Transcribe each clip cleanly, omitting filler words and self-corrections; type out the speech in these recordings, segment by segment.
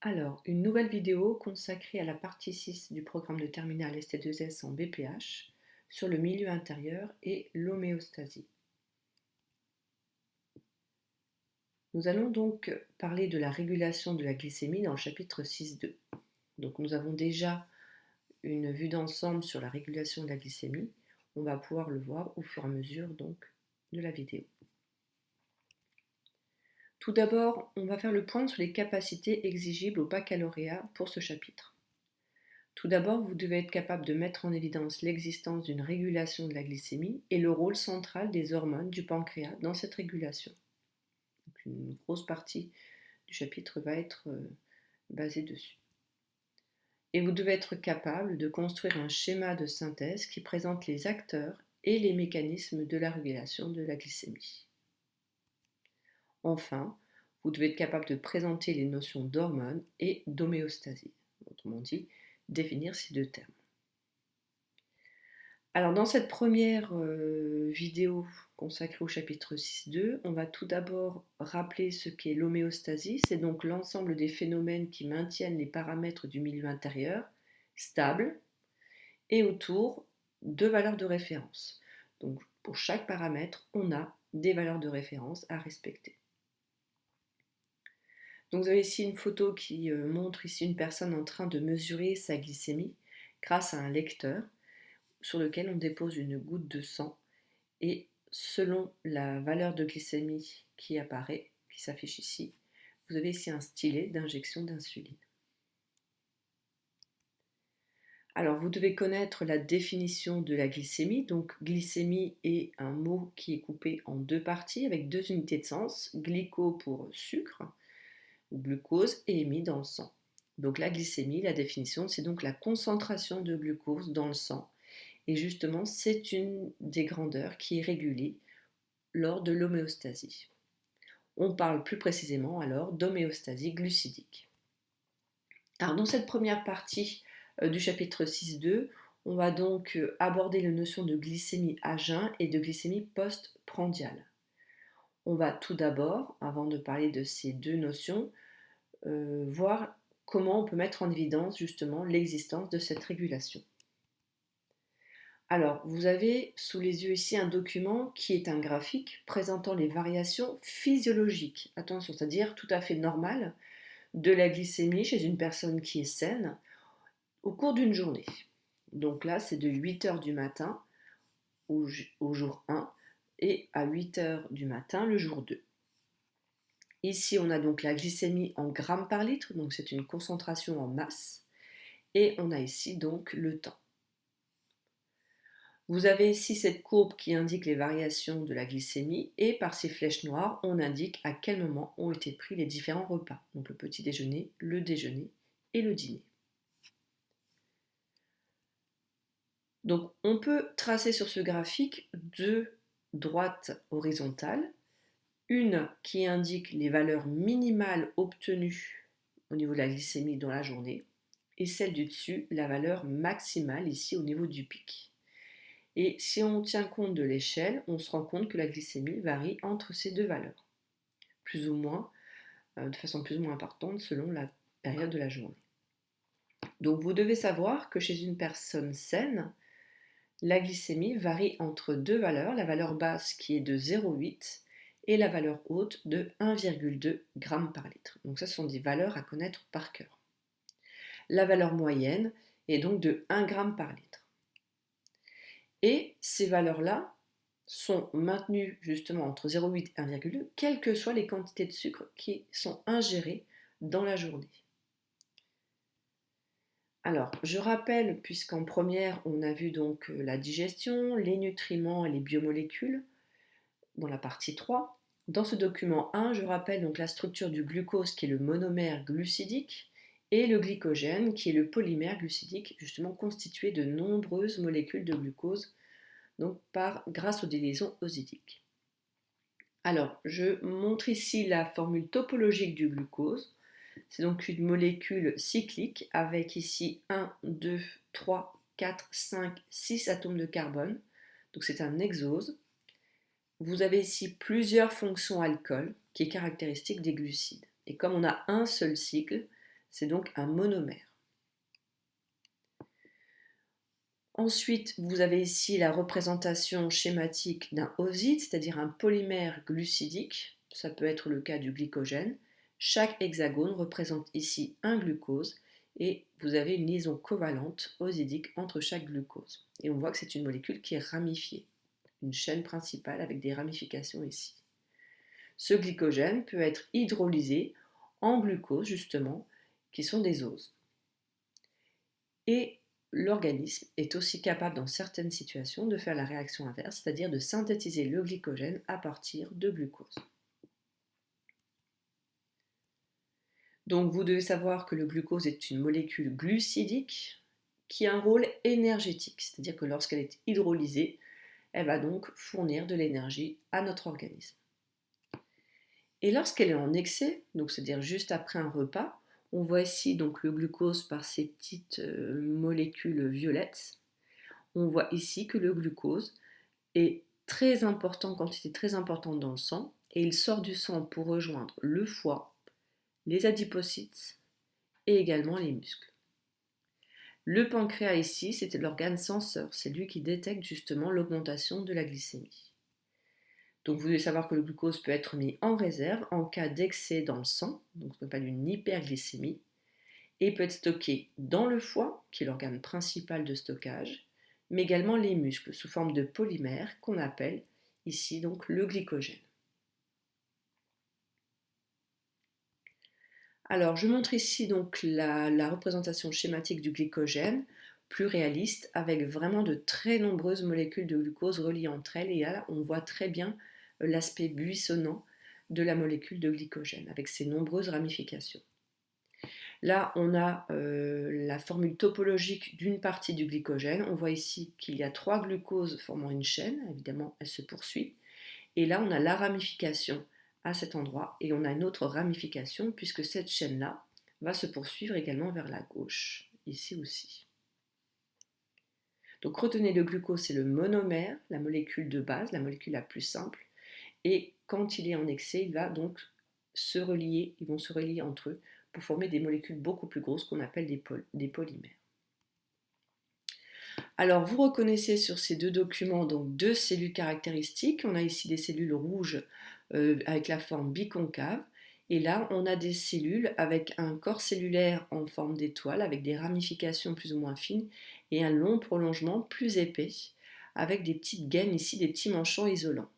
Alors, une nouvelle vidéo consacrée à la partie 6 du programme de terminale ST2S en BPH sur le milieu intérieur et l'homéostasie. Nous allons donc parler de la régulation de la glycémie dans le chapitre 6.2. Donc nous avons déjà une vue d'ensemble sur la régulation de la glycémie. On va pouvoir le voir au fur et à mesure donc de la vidéo. Tout d'abord, on va faire le point sur les capacités exigibles au baccalauréat pour ce chapitre. Tout d'abord, vous devez être capable de mettre en évidence l'existence d'une régulation de la glycémie et le rôle central des hormones du pancréas dans cette régulation. Donc une grosse partie du chapitre va être basée dessus. Et vous devez être capable de construire un schéma de synthèse qui présente les acteurs et les mécanismes de la régulation de la glycémie. Enfin, vous devez être capable de présenter les notions d'hormones et d'homéostasie. Autrement dit, définir ces deux termes. Alors dans cette première vidéo consacrée au chapitre 6.2, on va tout d'abord rappeler ce qu'est l'homéostasie. C'est donc l'ensemble des phénomènes qui maintiennent les paramètres du milieu intérieur stables et autour de valeurs de référence. Donc pour chaque paramètre, on a des valeurs de référence à respecter. Donc vous avez ici une photo qui montre ici une personne en train de mesurer sa glycémie grâce à un lecteur sur lequel on dépose une goutte de sang et selon la valeur de glycémie qui apparaît, qui s'affiche ici, vous avez ici un stylet d'injection d'insuline. Alors vous devez connaître la définition de la glycémie. Donc glycémie est un mot qui est coupé en deux parties avec deux unités de sens, glyco pour sucre ou glucose et émis dans le sang. Donc la glycémie, la définition, c'est donc la concentration de glucose dans le sang. Et justement, c'est une des grandeurs qui est régulée lors de l'homéostasie. On parle plus précisément alors d'homéostasie glucidique. Alors dans cette première partie du chapitre 6.2, on va donc aborder la notion de glycémie à jeun et de glycémie postprandiale. On va tout d'abord, avant de parler de ces deux notions, voir comment on peut mettre en évidence justement l'existence de cette régulation. Alors, vous avez sous les yeux ici un document qui est un graphique présentant les variations physiologiques, attention, c'est-à-dire tout à fait normales, de la glycémie chez une personne qui est saine au cours d'une journée. Donc là, c'est de 8h du matin au jour 1 et à 8h du matin le jour 2. Ici, on a donc la glycémie en grammes par litre, donc c'est une concentration en masse, et on a ici donc le temps. Vous avez ici cette courbe qui indique les variations de la glycémie et par ces flèches noires, on indique à quel moment ont été pris les différents repas, donc le petit déjeuner, le déjeuner et le dîner. Donc on peut tracer sur ce graphique deux droites horizontales, une qui indique les valeurs minimales obtenues au niveau de la glycémie dans la journée et celle du dessus, la valeur maximale ici au niveau du pic. Et si on tient compte de l'échelle, on se rend compte que la glycémie varie entre ces deux valeurs, plus ou moins, de façon plus ou moins importante selon la période de la journée. Donc vous devez savoir que chez une personne saine, la glycémie varie entre deux valeurs, la valeur basse qui est de 0,8 et la valeur haute de 1,2 g par litre. Donc ça, ce sont des valeurs à connaître par cœur. La valeur moyenne est donc de 1 g par litre. Et ces valeurs-là sont maintenues justement entre 0,8 et 1,2, quelles que soient les quantités de sucre qui sont ingérées dans la journée. Alors, je rappelle, puisqu'en première, on a vu donc la digestion, les nutriments et les biomolécules, dans la partie 3. Dans ce document 1, je rappelle donc la structure du glucose qui est le monomère glucidique et le glycogène qui est le polymère glucidique, justement constitué de nombreuses molécules de glucose donc grâce aux déliaisons osidiques. Alors, je montre ici la formule topologique du glucose. C'est donc une molécule cyclique avec ici 1, 2, 3, 4, 5, 6 atomes de carbone. Donc c'est un hexose. Vous avez ici plusieurs fonctions alcool qui est caractéristique des glucides. Et comme on a un seul cycle, c'est donc un monomère. Ensuite, vous avez ici la représentation schématique d'un oside, c'est-à-dire un polymère glucidique. Ça peut être le cas du glycogène. Chaque hexagone représente ici un glucose et vous avez une liaison covalente osidique entre chaque glucose. Et on voit que c'est une molécule qui est ramifiée, une chaîne principale avec des ramifications ici. Ce glycogène peut être hydrolysé en glucose, justement, qui sont des oses. Et l'organisme est aussi capable, dans certaines situations, de faire la réaction inverse, c'est-à-dire de synthétiser le glycogène à partir de glucose. Donc vous devez savoir que le glucose est une molécule glucidique qui a un rôle énergétique, c'est-à-dire que lorsqu'elle est hydrolysée, elle va donc fournir de l'énergie à notre organisme. Et lorsqu'elle est en excès, donc c'est-à-dire juste après un repas, on voit ici donc le glucose par ces petites molécules violettes. On voit ici que le glucose est très important, quantité très importante dans le sang, et il sort du sang pour rejoindre le foie, les adipocytes et également les muscles. Le pancréas ici, c'est l'organe senseur, c'est lui qui détecte justement l'augmentation de la glycémie. Donc vous devez savoir que le glucose peut être mis en réserve en cas d'excès dans le sang, donc ce qu'on appelle une hyperglycémie, et peut être stocké dans le foie, qui est l'organe principal de stockage, mais également les muscles sous forme de polymères qu'on appelle ici donc le glycogène. Alors je montre ici donc la représentation schématique du glycogène, plus réaliste, avec vraiment de très nombreuses molécules de glucose reliées entre elles, et là on voit très bien l'aspect buissonnant de la molécule de glycogène, avec ses nombreuses ramifications. Là, on a la formule topologique d'une partie du glycogène. On voit ici qu'il y a 3 glucoses formant une chaîne. Évidemment, elle se poursuit. Et là, on a la ramification à cet endroit. Et on a une autre ramification puisque cette chaîne-là va se poursuivre également vers la gauche. Ici aussi. Donc retenez, le glucose, c'est le monomère, la molécule de base, la molécule la plus simple. Et quand il est en excès, il va donc se relier, ils vont se relier entre eux pour former des molécules beaucoup plus grosses qu'on appelle des polymères. Alors vous reconnaissez sur ces deux documents donc deux cellules caractéristiques. On a ici des cellules rouges avec la forme biconcave, et là on a des cellules avec un corps cellulaire en forme d'étoile avec des ramifications plus ou moins fines et un long prolongement plus épais avec des petites gaines ici, des petits manchons isolants.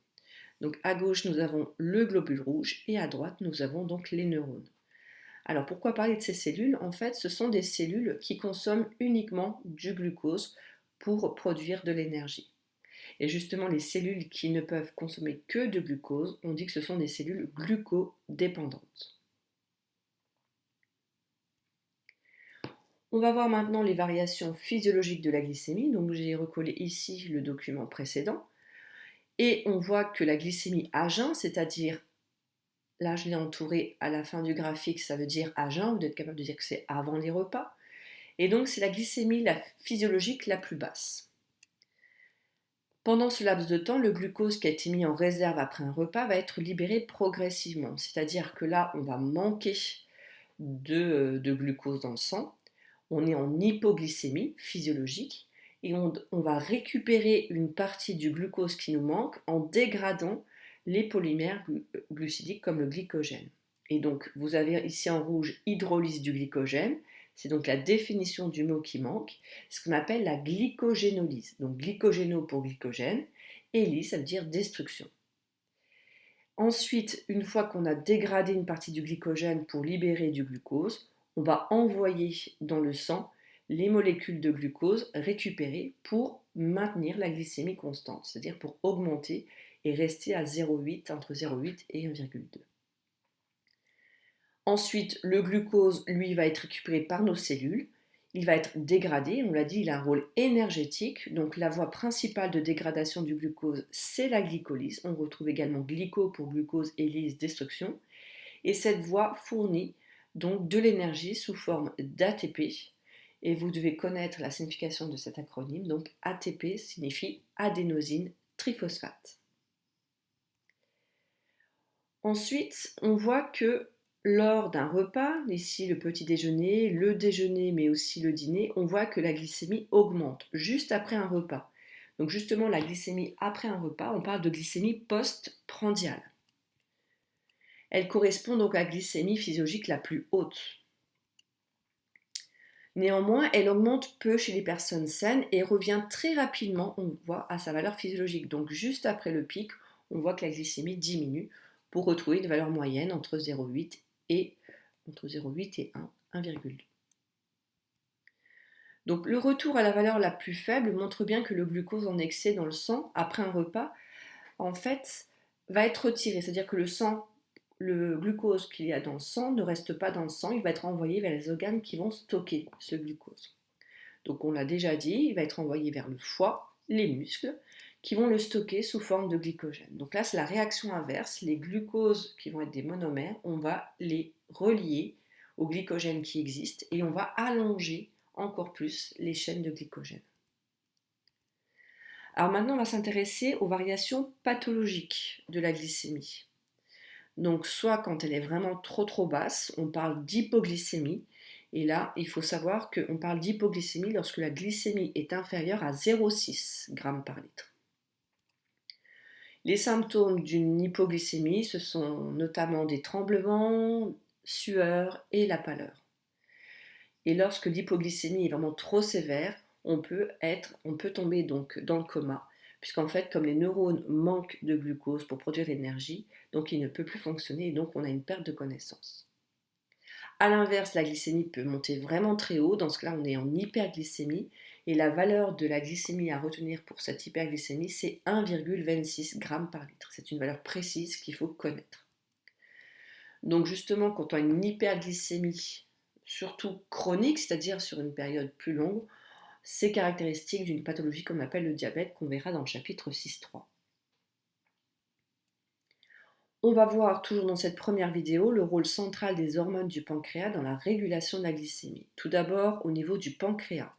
Donc à gauche, nous avons le globule rouge et à droite, nous avons donc les neurones. Alors pourquoi parler de ces cellules? En fait, ce sont des cellules qui consomment uniquement du glucose pour produire de l'énergie. Et justement, les cellules qui ne peuvent consommer que de glucose, on dit que ce sont des cellules glucodépendantes. On va voir maintenant les variations physiologiques de la glycémie. Donc j'ai recollé ici le document précédent. Et on voit que la glycémie à jeun, c'est-à-dire, là je l'ai entouré à la fin du graphique, ça veut dire à jeun, vous êtes capable de dire que c'est avant les repas. Et donc c'est la glycémie physiologique la plus basse. Pendant ce laps de temps, le glucose qui a été mis en réserve après un repas va être libéré progressivement. C'est-à-dire que là, on va manquer de glucose dans le sang. On est en hypoglycémie physiologique et on va récupérer une partie du glucose qui nous manque en dégradant les polymères glucidiques comme le glycogène. Et donc, vous avez ici en rouge hydrolyse du glycogène. C'est donc la définition du mot qui manque, ce qu'on appelle la glycogénolyse. Donc glycogéno pour glycogène, et lyse, ça veut dire destruction. Ensuite, une fois qu'on a dégradé une partie du glycogène pour libérer du glucose, on va envoyer dans le sang les molécules de glucose récupérées pour maintenir la glycémie constante, c'est-à-dire pour augmenter et rester à 0,8, entre 0,8 et 1,2. Ensuite, le glucose, lui, va être récupéré par nos cellules. Il va être dégradé, on l'a dit, il a un rôle énergétique. Donc la voie principale de dégradation du glucose, c'est la glycolyse. On retrouve également glyco pour glucose et lyse, destruction. Et cette voie fournit donc de l'énergie sous forme d'ATP. Et vous devez connaître la signification de cet acronyme. Donc ATP signifie adénosine triphosphate. Ensuite, on voit que lors d'un repas, ici le petit déjeuner, le déjeuner, mais aussi le dîner, on voit que la glycémie augmente juste après un repas. Donc justement, la glycémie après un repas, on parle de glycémie post-prandiale. Elle correspond donc à la glycémie physiologique la plus haute. Néanmoins, elle augmente peu chez les personnes saines et revient très rapidement, on voit, à sa valeur physiologique. Donc juste après le pic, on voit que la glycémie diminue pour retrouver une valeur moyenne entre 0,8 et 1, 1,2. Donc le retour à la valeur la plus faible montre bien que le glucose en excès dans le sang après un repas, en fait, va être retiré. C'est-à-dire que le glucose qu'il y a dans le sang ne reste pas dans le sang, il va être envoyé vers les organes qui vont stocker ce glucose. Donc on l'a déjà dit, il va être envoyé vers le foie, les muscles, qui vont le stocker sous forme de glycogène. Donc là, c'est la réaction inverse. Les glucoses qui vont être des monomères, on va les relier au glycogène qui existe et on va allonger encore plus les chaînes de glycogène. Alors maintenant, on va s'intéresser aux variations pathologiques de la glycémie. Donc soit quand elle est vraiment trop basse, on parle d'hypoglycémie. Et là, il faut savoir qu'on parle d'hypoglycémie lorsque la glycémie est inférieure à 0,6 g par litre. Les symptômes d'une hypoglycémie, ce sont notamment des tremblements, sueur et la pâleur. Et lorsque l'hypoglycémie est vraiment trop sévère, on peut tomber donc dans le coma, puisqu'en fait, comme les neurones manquent de glucose pour produire l'énergie, donc il ne peut plus fonctionner et donc on a une perte de connaissance. A l'inverse, la glycémie peut monter vraiment très haut, dans ce cas-là on est en hyperglycémie, et la valeur de la glycémie à retenir pour cette hyperglycémie, c'est 1,26 g par litre. C'est une valeur précise qu'il faut connaître. Donc justement, quand on a une hyperglycémie, surtout chronique, c'est-à-dire sur une période plus longue, c'est caractéristique d'une pathologie qu'on appelle le diabète, qu'on verra dans le chapitre 6.3. On va voir toujours dans cette première vidéo le rôle central des hormones du pancréas dans la régulation de la glycémie. Tout d'abord au niveau du pancréas.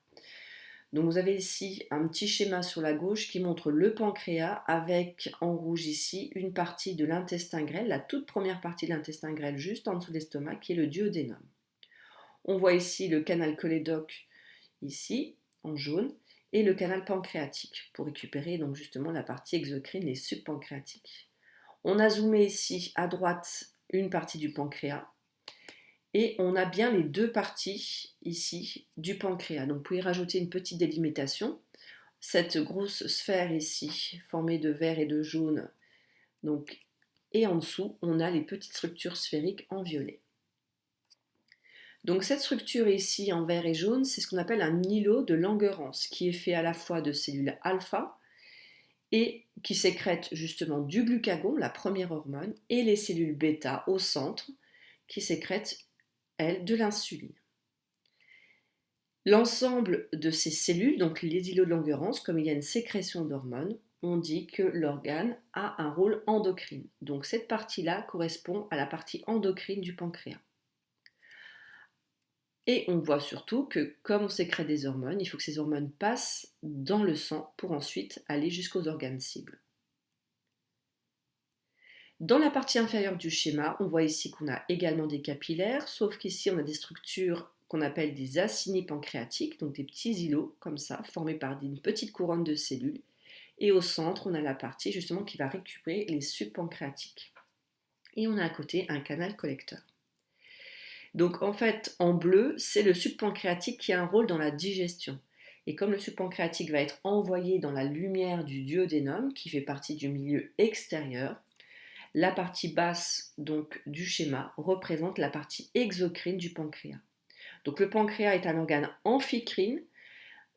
Donc vous avez ici un petit schéma sur la gauche qui montre le pancréas avec en rouge ici une partie de l'intestin grêle, la toute première partie de l'intestin grêle juste en dessous de l'estomac qui est le duodénum. On voit ici le canal cholédoque ici en jaune et le canal pancréatique pour récupérer donc justement la partie exocrine, les subpancréatiques. On a zoomé ici à droite une partie du pancréas et on a bien les deux parties ici du pancréas. Donc vous pouvez rajouter une petite délimitation. Cette grosse sphère ici formée de vert et de jaune, donc, et en dessous on a les petites structures sphériques en violet. Donc cette structure ici en vert et jaune, c'est ce qu'on appelle un îlot de Langerhans qui est fait à la fois de cellules alpha et qui sécrètent justement du glucagon, la première hormone, et les cellules bêta au centre qui sécrètent, elles, de l'insuline. L'ensemble de ces cellules, donc les îlots de Langerhans, comme il y a une sécrétion d'hormones, on dit que l'organe a un rôle endocrine. Donc cette partie-là correspond à la partie endocrine du pancréas. Et on voit surtout que comme on sécrète des hormones, il faut que ces hormones passent dans le sang pour ensuite aller jusqu'aux organes cibles. Dans la partie inférieure du schéma, on voit ici qu'on a également des capillaires, sauf qu'ici on a des structures qu'on appelle des acinis pancréatiques, donc des petits îlots comme ça, formés par une petite couronne de cellules. Et au centre, on a la partie justement qui va récupérer les subpancréatiques. Et on a à côté un canal collecteur. Donc en fait, en bleu, c'est le subpancréatique qui a un rôle dans la digestion. Et comme le subpancréatique va être envoyé dans la lumière du duodénum, qui fait partie du milieu extérieur, la partie basse donc du schéma représente la partie exocrine du pancréas. Donc le pancréas est un organe amphicrine,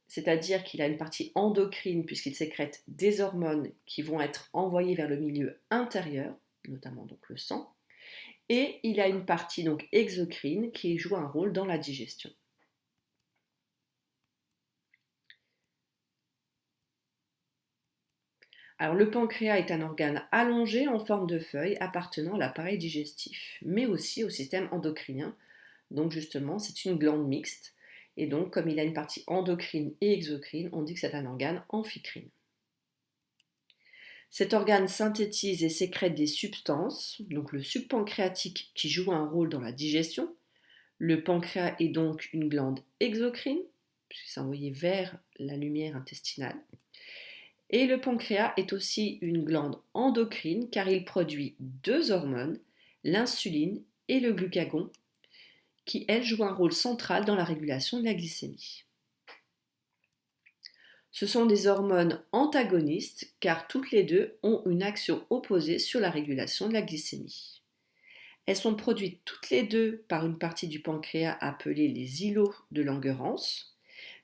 c'est-à-dire qu'il a une partie endocrine puisqu'il sécrète des hormones qui vont être envoyées vers le milieu intérieur, notamment donc le sang, et il a une partie donc exocrine qui joue un rôle dans la digestion. Alors le pancréas est un organe allongé en forme de feuille appartenant à l'appareil digestif, mais aussi au système endocrinien. Donc justement, c'est une glande mixte. Et donc, comme il a une partie endocrine et exocrine, on dit que c'est un organe amphicrine. Cet organe synthétise et sécrète des substances, donc le subpancréatique qui joue un rôle dans la digestion. Le pancréas est donc une glande exocrine, puisque c'est envoyé vers la lumière intestinale. Et le pancréas est aussi une glande endocrine car il produit deux hormones, l'insuline et le glucagon, qui elles jouent un rôle central dans la régulation de la glycémie. Ce sont des hormones antagonistes car toutes les deux ont une action opposée sur la régulation de la glycémie. Elles sont produites toutes les deux par une partie du pancréas appelée les îlots de Langerhans,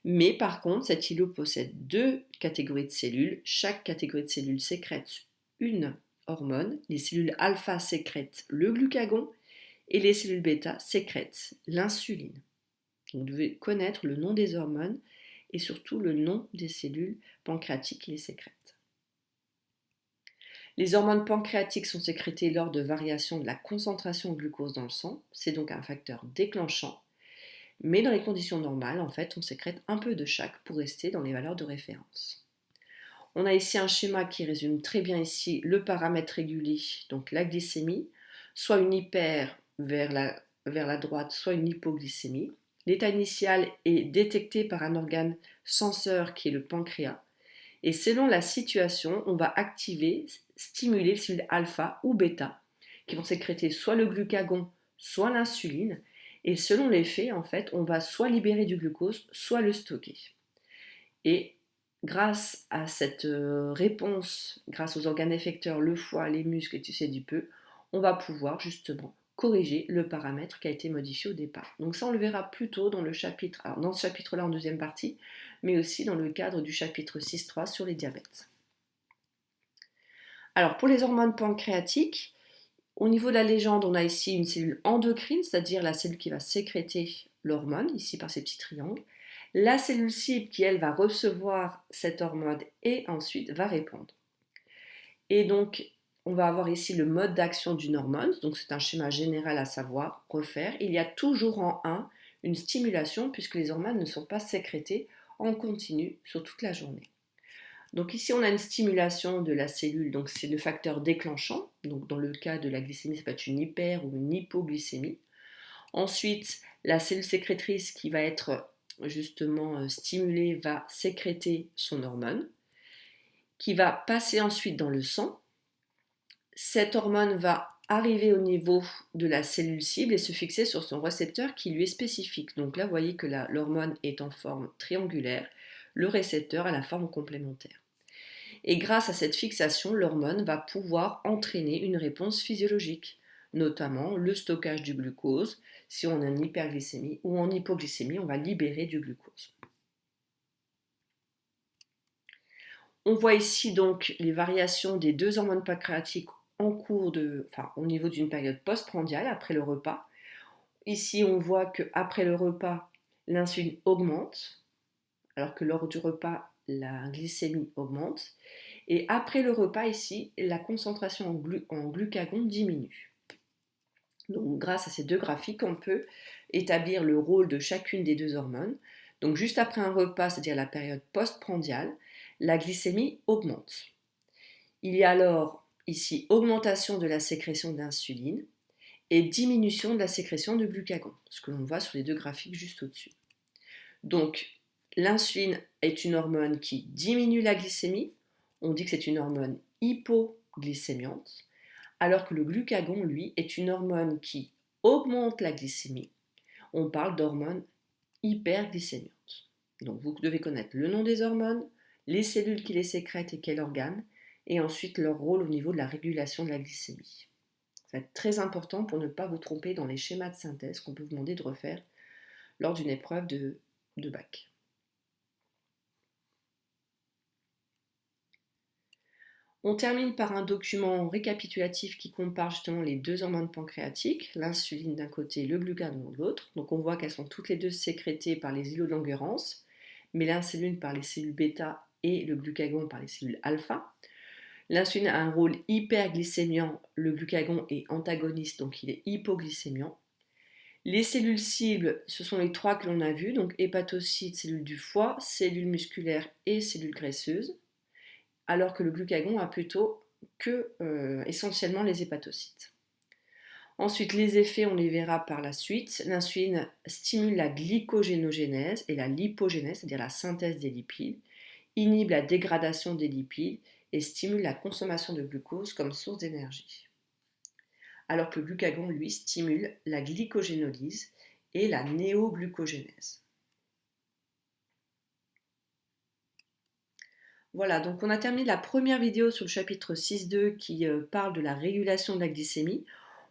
mais par contre cet îlot possède deux catégories de cellules. Chaque catégorie de cellules sécrète une hormone. Les cellules alpha sécrètent le glucagon et les cellules bêta sécrètent l'insuline. Vous devez connaître le nom des hormones et surtout le nom des cellules pancréatiques qui les sécrètent. Les hormones pancréatiques sont sécrétées lors de variations de la concentration de glucose dans le sang, c'est donc un facteur déclenchant, mais dans les conditions normales, en fait, on sécrète un peu de chaque pour rester dans les valeurs de référence. On a ici un schéma qui résume très bien ici le paramètre régulier, donc la glycémie, soit une hyper vers la droite, soit une hypoglycémie. L'état initial est détecté par un organe senseur qui est le pancréas. Et selon la situation, on va activer, stimuler les cellules alpha ou bêta qui vont sécréter soit le glucagon, soit l'insuline. Et selon l'effet, en fait, on va soit libérer du glucose, soit le stocker. Et grâce à cette réponse, grâce aux organes effecteurs, le foie, les muscles et tu sais du peu, on va pouvoir justement corriger le paramètre qui a été modifié au départ. Donc ça, on le verra plus tôt dans le chapitre, alors dans ce chapitre-là en deuxième partie, mais aussi dans le cadre du chapitre 6.3 sur les diabètes. Alors pour les hormones pancréatiques, au niveau de la légende, on a ici une cellule endocrine, c'est-à-dire la cellule qui va sécréter l'hormone, ici par ces petits triangles. La cellule cible qui, elle, va recevoir cette hormone et ensuite va répondre. Et donc, on va avoir ici le mode d'action d'une hormone, donc c'est un schéma général à savoir, refaire. Il y a toujours en 1 une stimulation puisque les hormones ne sont pas sécrétées en continu sur toute la journée. Donc ici, on a une stimulation de la cellule, donc c'est le facteur déclenchant. Donc dans le cas de la glycémie, ça peut être une hyper ou une hypoglycémie. Ensuite, la cellule sécrétrice qui va être justement stimulée va sécréter son hormone, qui va passer ensuite dans le sang. Cette hormone va arriver au niveau de la cellule cible et se fixer sur son récepteur qui lui est spécifique. Donc là, vous voyez que l'hormone est en forme triangulaire, le récepteur a la forme complémentaire. Et grâce à cette fixation, l'hormone va pouvoir entraîner une réponse physiologique, notamment le stockage du glucose. Si on a une hyperglycémie ou en hypoglycémie, on va libérer du glucose. On voit ici donc les variations des deux hormones pancréatiques au niveau d'une période postprandiale, après le repas. Ici, on voit qu'après le repas, l'insuline augmente, alors que lors du repas, la glycémie augmente. Et après le repas, ici, la concentration en glucagon diminue. Donc, grâce à ces deux graphiques, on peut établir le rôle de chacune des deux hormones. Donc, juste après un repas, c'est-à-dire la période postprandiale, la glycémie augmente. Il y a alors ici augmentation de la sécrétion d'insuline et diminution de la sécrétion de glucagon, ce que l'on voit sur les deux graphiques juste au-dessus. Donc, l'insuline est une hormone qui diminue la glycémie. On dit que c'est une hormone hypoglycémiante, alors que le glucagon, lui, est une hormone qui augmente la glycémie. On parle d'hormone hyperglycémiante. Donc, vous devez connaître le nom des hormones, les cellules qui les sécrètent et quel organe, et ensuite leur rôle au niveau de la régulation de la glycémie. Ça va être très important pour ne pas vous tromper dans les schémas de synthèse qu'on peut vous demander de refaire lors d'une épreuve de bac. On termine par un document récapitulatif qui compare justement les deux hormones pancréatiques, l'insuline d'un côté et le glucagon de l'autre. Donc on voit qu'elles sont toutes les deux sécrétées par les îlots de Langerhans, mais l'insuline par les cellules bêta et le glucagon par les cellules alpha. L'insuline a un rôle hyperglycémiant, le glucagon est antagoniste, donc il est hypoglycémiant. Les cellules cibles, ce sont les trois que l'on a vues, donc hépatocytes, cellules du foie, cellules musculaires et cellules graisseuses. alors que le glucagon a plutôt essentiellement les hépatocytes. Ensuite, les effets, on les verra par la suite. L'insuline stimule la glycogénogénèse et la lipogénèse, c'est-à-dire la synthèse des lipides, inhibe la dégradation des lipides et stimule la consommation de glucose comme source d'énergie. Alors que le glucagon, lui, stimule la glycogénolyse et la néoglucogénèse. Voilà, donc on a terminé la première vidéo sur le chapitre 6.2 qui parle de la régulation de la glycémie.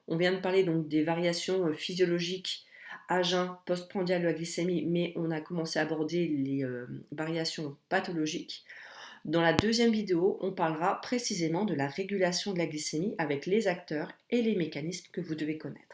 On vient de parler donc des variations physiologiques à jeun postprandial de la glycémie, mais on a commencé à aborder les variations pathologiques. Dans la deuxième vidéo, on parlera précisément de la régulation de la glycémie avec les acteurs et les mécanismes que vous devez connaître.